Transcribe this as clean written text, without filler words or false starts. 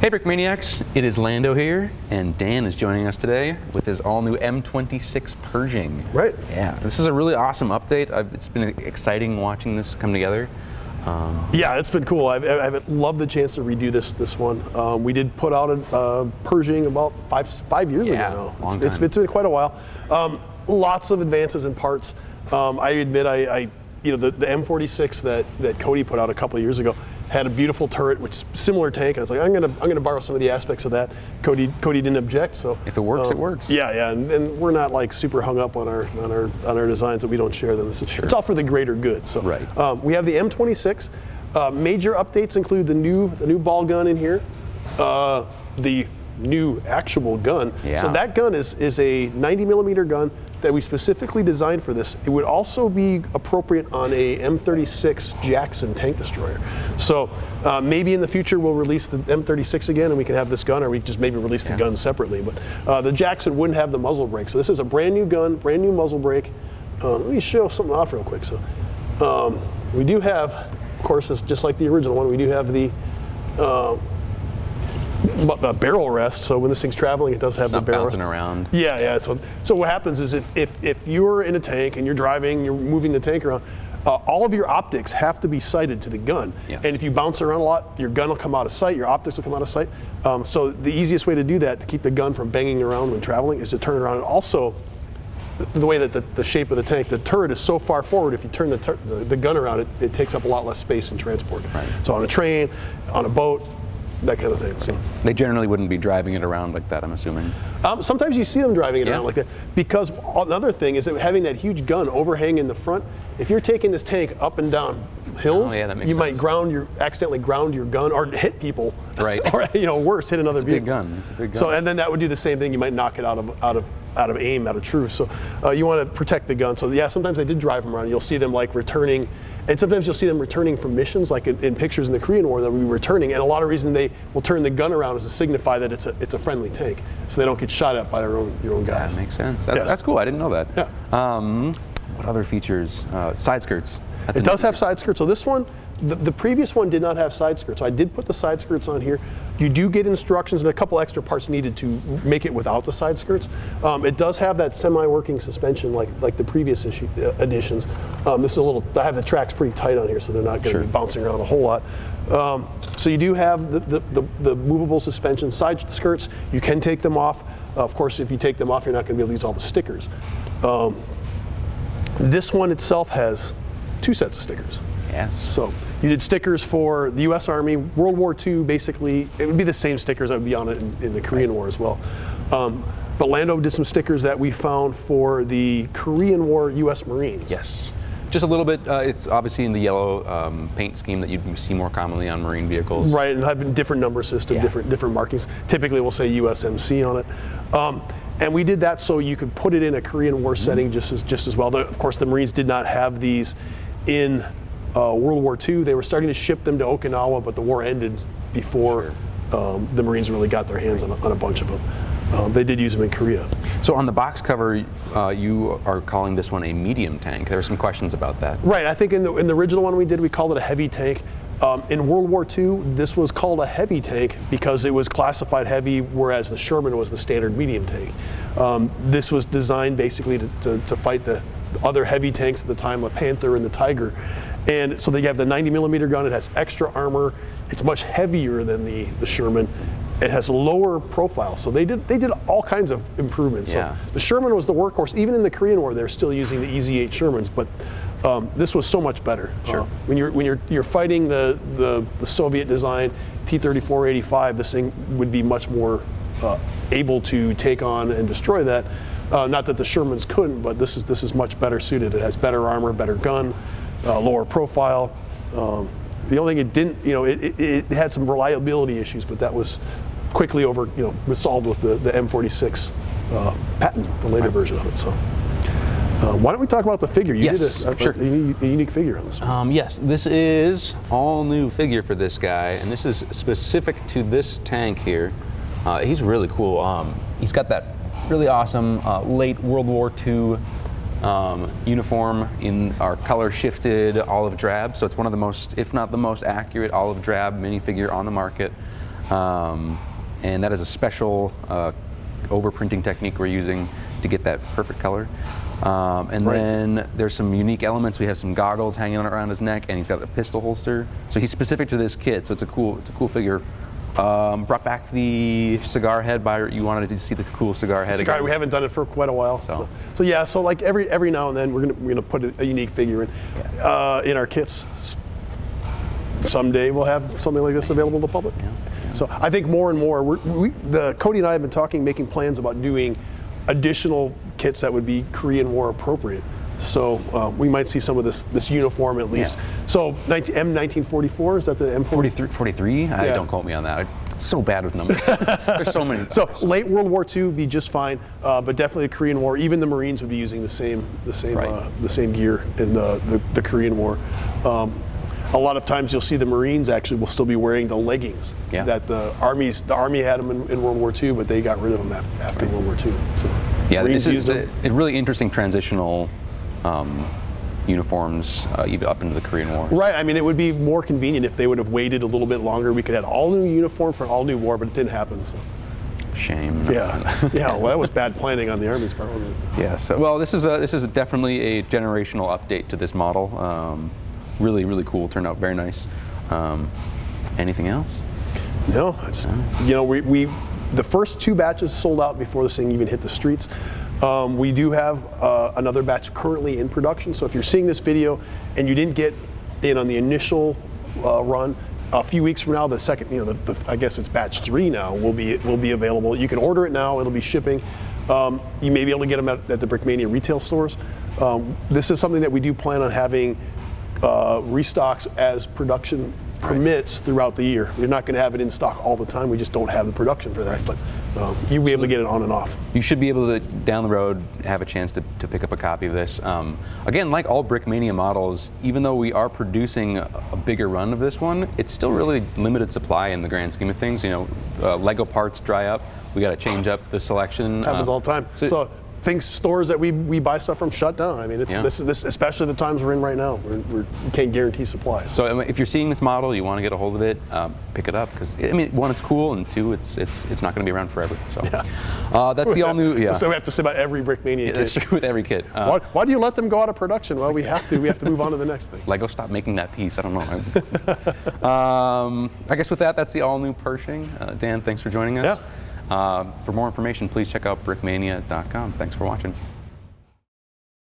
Hey Brick Maniacs, it is Lando here, and Dan is joining us today with his all-new M26 Pershing. Right. Yeah, this is a really awesome update. It's been exciting watching this come together. Yeah, it's been cool. I've loved the chance to redo this one. We did put out a Pershing about five years ago now. It's been quite a while. Lots of advances in parts. I admit, the M46 that Cody put out a couple of years ago had a beautiful turret, which is similar tank, and I was like, I'm gonna borrow some of the aspects of that. Cody didn't object, so if it works, it works. Yeah, and we're not like super hung up on our designs that we don't share them. Sure. It's all for the greater good. So right. We have the M26. Major updates include the new ball gun in here, the new actual gun. Yeah. So that gun is a 90 millimeter gun that we specifically designed for this. It would also be appropriate on a M36 Jackson tank destroyer. So maybe in the future we'll release the M36 again and we can have this gun, or we just maybe release the gun separately. But the Jackson wouldn't have the muzzle brake. So this is a brand new gun, brand new muzzle brake. Let me show something off real quick. So we do have, of course, it's just like the original one, we do have the barrel rest, so when this thing's traveling, it does have the barrel rest. Bouncing around. Yeah. So what happens is if you're in a tank and you're driving, you're moving the tank around, all of your optics have to be sighted to the gun. Yes. And if you bounce around a lot, your gun will come out of sight, your optics will come out of sight. So the easiest way to do that, to keep the gun from banging around when traveling, is to turn it around. And also, the way that the shape of the tank, the turret is so far forward, if you turn the gun around, it takes up a lot less space in transport. Right. So on a train, on a boat, that kind of thing. So they generally wouldn't be driving it around like that, I'm assuming. Sometimes you see them driving it around like that, because another thing is that having that huge gun overhang in the front, if you're taking this tank up and down hills, you might accidentally ground your gun or hit people. Right. Or worse, hit another vehicle. It's a big gun. So and then that would do the same thing. You might knock it out of aim, out of truth. So you want to protect the gun. So yeah, sometimes they did drive them around. You'll see them like returning. And sometimes you'll see them returning from missions, like in pictures in the Korean War, they'll be returning. And a lot of reason they will turn the gun around is to signify that it's a friendly tank, so they don't get shot at by their own guys. That makes sense. That's cool. I didn't know that. Yeah. What other features? Side skirts. It does have side skirts. So this one, the previous one did not have side skirts. So I did put the side skirts on here. You do get instructions and a couple extra parts needed to make it without the side skirts. It does have that semi-working suspension like the previous editions. This is I have the tracks pretty tight on here, so they're not going to be bouncing around a whole lot. So you do have the movable suspension. Side skirts, you can take them off. Of course, if you take them off, you're not going to be able to use all the stickers. This one itself has 2 sets of stickers. Yes. So you did stickers for the U.S. Army, World War II. Basically, it would be the same stickers that would be on it in the Korean War as well. But Lando did some stickers that we found for the Korean War U.S. Marines. Yes. Just a little bit. It's obviously in the yellow paint scheme that you see more commonly on Marine vehicles. Right, and have a different number system, different markings. Typically, we'll say USMC on it. And we did that so you could put it in a Korean War setting just as well. Of course, the Marines did not have these in World War II. They were starting to ship them to Okinawa, but the war ended before the Marines really got their hands on a bunch of them. They did use them in Korea. So on the box cover, you are calling this one a medium tank. There were some questions about that. Right. I think in the original one we did, we called it a heavy tank. In World War II, this was called a heavy tank because it was classified heavy, whereas the Sherman was the standard medium tank. This was designed basically to fight the other heavy tanks at the time, the Panther and the Tiger. And so they have the 90 millimeter gun. It has extra armor. It's much heavier than the Sherman. It has lower profile. So they did all kinds of improvements. So the Sherman was the workhorse. Even in the Korean War, they're still using the EZ-8 Shermans, but this was so much better. Sure. When you're fighting the Soviet design T-34-85, this thing would be much more able to take on and destroy that. Not that the Shermans couldn't, but this is much better suited. It has better armor, better gun, lower profile. The only thing it didn't, it had some reliability issues, but that was quickly resolved with the M46 patent, the later version of it. So. Why don't we talk about the figure? You did a unique figure on this one. Yes, this is all new figure for this guy, and this is specific to this tank here. He's really cool. He's got that really awesome late World War II uniform in our color shifted olive drab. So it's one of the most, if not the most accurate olive drab minifigure on the market. And that is a special overprinting technique we're using to get that perfect color. And then there's some unique elements. We have some goggles hanging around his neck, and he's got a pistol holster. So he's specific to this kit. So it's a cool figure. Brought back the cigar head. You wanted to see the cool cigar head again. We haven't done it for quite a while. So yeah. So like every now and then we're gonna put a unique figure in our kits. Someday we'll have something like this available to the public. So I think more and more, Cody and I have been making plans about doing additional kits that would be Korean War appropriate. So we might see some of this uniform at least. So M1944, is that the M43? 43? Don't quote me on that. I'm so bad with numbers. There's so many. So late World War II would be just fine, but definitely the Korean War. Even the Marines would be using the same gear in the Korean War. A lot of times you'll see the Marines actually will still be wearing the leggings that the Army had them in World War II, but they got rid of them after World War II. So yeah, this is a really interesting transitional uniforms even up into the Korean War. Right. I mean, it would be more convenient if they would have waited a little bit longer. We could have all new uniform for all new war, but it didn't happen. So. Shame. Yeah. Well, that was bad planning on the Army's part, wasn't it? Yeah. So, well, this is definitely a generational update to this model. Really, really cool. Turned out very nice. Anything else? No. We the first 2 batches sold out before this thing even hit the streets. We do have another batch currently in production. So if you're seeing this video and you didn't get in on the initial run, a few weeks from now, the second, I guess it's batch 3 now, will be available. You can order it now. It'll be shipping. You may be able to get them at the Brickmania retail stores. This is something that we do plan on having restocks as production permits throughout the year. You're not going to have it in stock all the time. We just don't have the production for that. But you'll be able to get it on and off. You should be able to, down the road, have a chance to pick up a copy of this. Again, like all Brickmania models, even though we are producing a bigger run of this one, it's still really limited supply in the grand scheme of things. Lego parts dry up. We got to change up the selection. Happens all the time. So stores that we buy stuff from shut down. I mean, this especially the times we're in right now. We can't guarantee supplies. So if you're seeing this model, you want to get a hold of it, pick it up because one, it's cool, and two, it's not going to be around forever. So that's the all new. Yeah. So we have to say about every Brickmania kit. That's true with every kit. Why do you let them go out of production? Well, we have to. We have to move on to the next thing. Lego, stop making that piece. I don't know. I guess with that's the all new Pershing. Dan, thanks for joining us. Yeah. For more information, please check out brickmania.com. Thanks for watching.